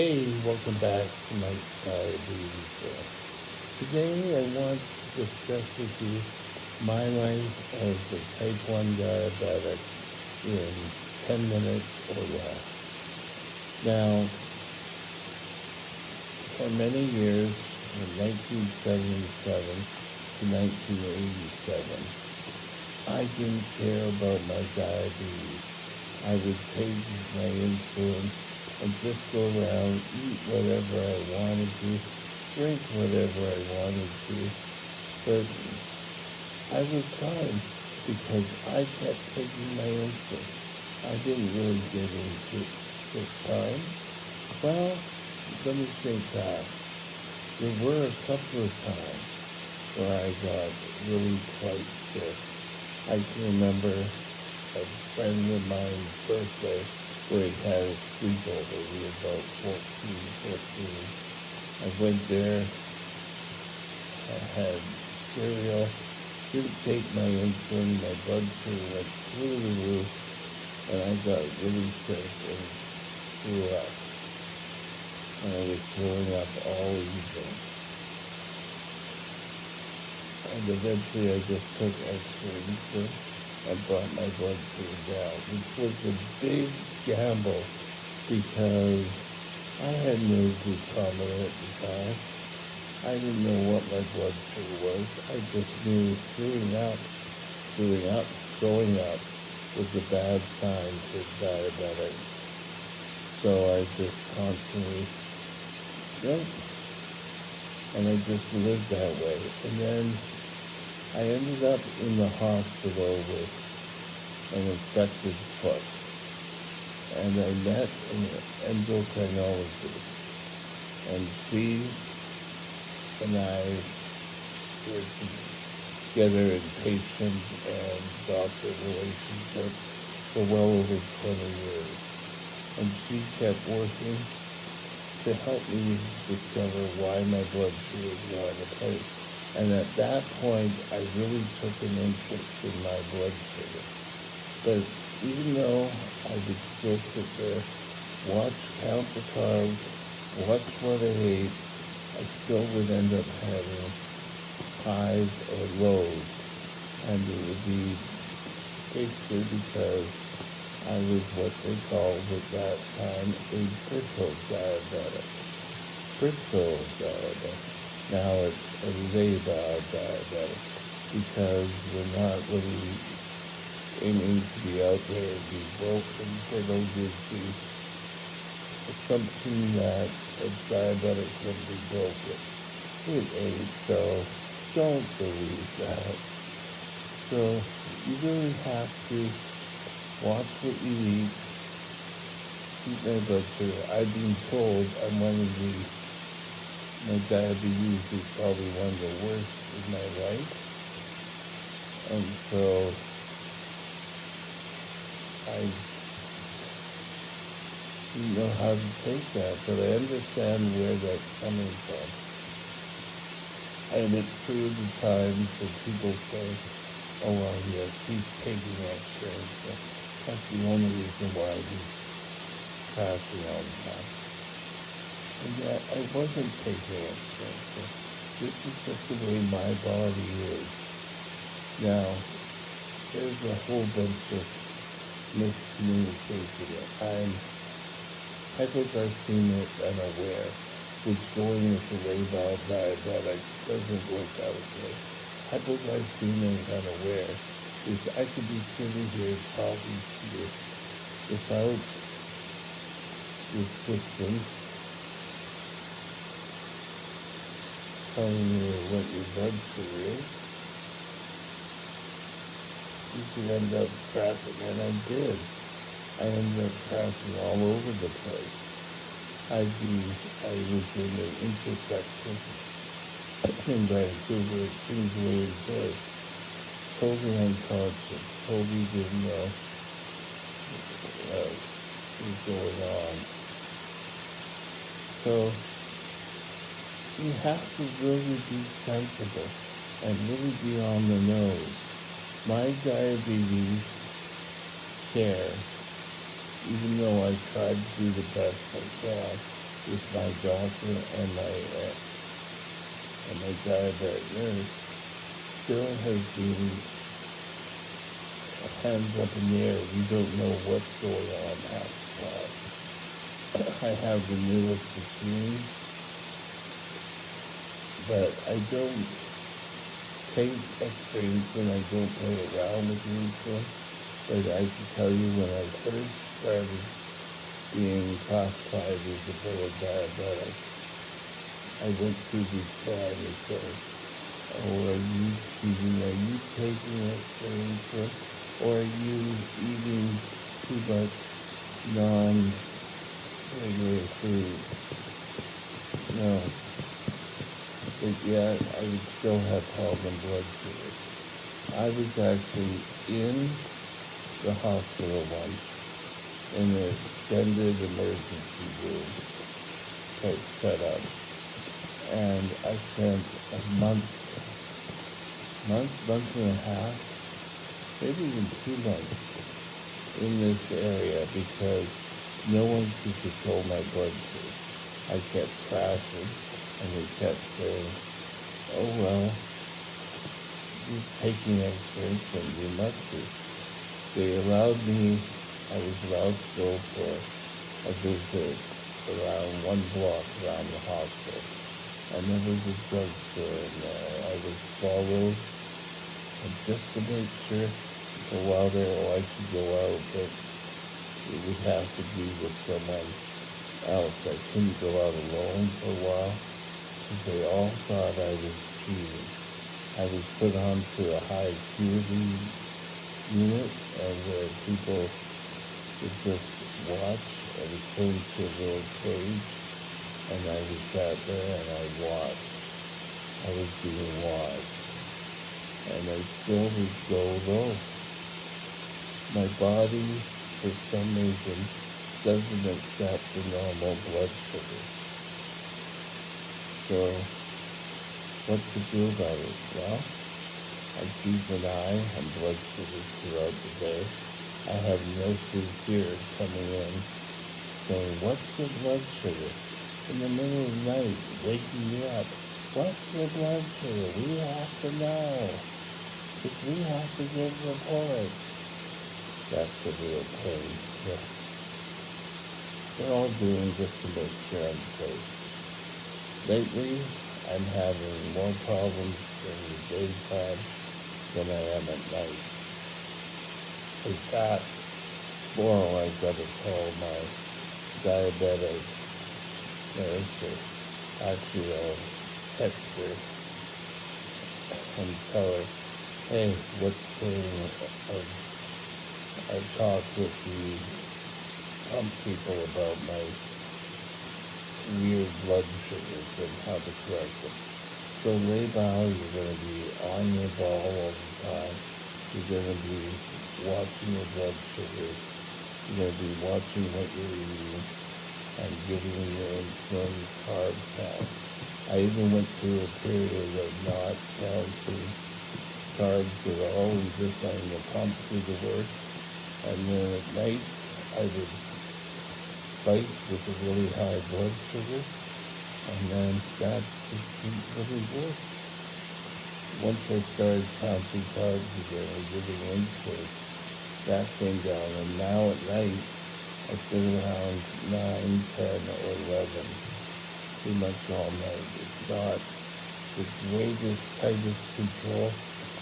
Hey, welcome back to my diabetes show. Today I want to discuss with you my life as a type 1 diabetic in 10 minutes or less. Now, for many years, from 1977 to 1987, I didn't care about my diabetes. I would take my insulin and just go around, eat whatever I wanted to, drink whatever I wanted to. But I was fine because I kept taking my insulin. I didn't really get into sick time. Well, let me think back. There were a couple of times where I got really quite sick. I can remember a friend of mine's birthday where he had a sleepover. We were about 14, 15. I went there, I had cereal, didn't take my insulin, my blood sugar went through the roof, and I got really sick and threw up. And I was throwing up all evening. And eventually I just took extra insulin and brought my blood sugar down, which was a big gamble because I had no glucometer at the time. I didn't know what my blood sugar was. I just knew going up was a bad sign for diabetics. So I just constantly, and I just lived that way. And then I ended up in the hospital with an infected foot. And I met an endocrinologist. And she and I were together in patient and doctor relationship for well over 20 years. And she kept working to help me discover why my blood sugar was out of place. And at that point, I really took an interest in my blood sugar. But even though I would still sit there, count the carbs, watch what I ate, I still would end up having highs or lows. And it would be basically because I was what they called at that time a brittle diabetic. Now it's a labile diabetic because we're not really aiming to be out there and be broken. Brittle gives the assumption that a diabetic can be broken. It ain't so. Don't believe that. So you really have to watch what you eat, keep my blood sugar. I've been told my diabetes is probably one of the worst in my life. And so I didn't know how to take that, but I understand where that's coming from. And it's through the times that people say, oh, well, yes, he's taking extra insulin. That's the only reason why he's crashing all the time. And yet, I wasn't taking extra insulin. This is just the way my body is. Now, there's a whole bunch of miscommunication. I'm hypoglycemic unaware, which going with the labile diabetic doesn't work out good. Hypoglycemic unaware is I could be sitting here talking to you without your system telling you what your blood sugar is. You could end up crashing, and I did. I ended up crashing all over the place. I was in an intersection in Vancouver, Kingsway and Joyce, totally unconscious, totally didn't know what was going on. So you have to really be sensible and really be on the nose. My diabetes care, even though I tried to do the best I can, with my doctor and my diabetic nurse still has been hands up in the air. We don't know what's going on half the time. I have the newest machines, but I don't take X-rays and I don't play around with the insulin. But I can tell you when I first started being classified as a brittle diabetic, I went through the plan and said, oh, are you cheating? Are you taking extra insulin? Or are you eating too much non-regular food? No. But yet, I would still have problem blood sugar. I was actually in the hospital once in an extended emergency room type setup. And I spent a month and a half, maybe even 2 months in this area because no one could control my blood sugar. I kept crashing and they kept saying, oh well, you're taking extra insulin, you must be. They allowed me, I was allowed to go for a visit around 1 block around the hospital. And there was a drugstore in there. I was followed and just to make sure for a while there, I could go out, but it would have to be with someone else. I couldn't go out alone for a while because they all thought I was cheating. I was put onto a high acuity unit and where people would just watch. I was put into a little cage and I was sat there and I watched. I was being watched. And I still would go low. My body, for some reason, doesn't accept the normal blood sugars. So, what to do about it? Well, I keep an eye on blood sugars throughout the day. I have nurses here coming in saying, what's your blood sugar? In the middle of the night, waking me up. What's your blood sugar? We have to know. Because we have to give reports. That's a real pain. Yeah. They're all doing just to make sure I'm safe. Lately, I'm having more problems in the daytime than I am at night. In fact, tomorrow I've got to call my diabetic nurse, or actually I'll text her and tell her, hey, what's going on? I've talked with the pump people about my weird blood sugars and how to correct them. So lay by, you're going to be on your ball all the time. You're going to be watching your blood sugars. You're going to be watching what you're eating and giving your insulin carb count. I even went through a period of not counting carbs at all and just letting the pump do the work. And then at night, I would spike with a really high blood sugar, and then that just didn't really work. Once I started counting carbs again and giving insulin, that came down, and now at night, I sit around 9, 10, or 11, pretty much all night. It's not the greatest, tightest control,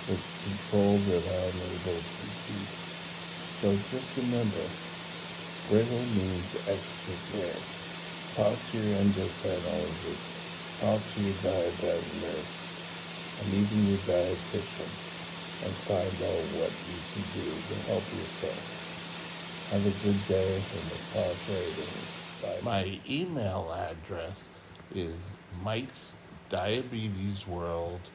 it's control that I'm able to keep. So just remember, brittle means extra care. Talk to your endocrinologist, talk to your diabetic nurse, and even your dietitian, and find out what you can do to help yourself. Have a good day, and we'll talk later. Bye. My email address is Mike's Diabetes World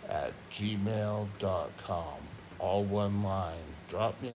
at gmail.com. All one line. Drop me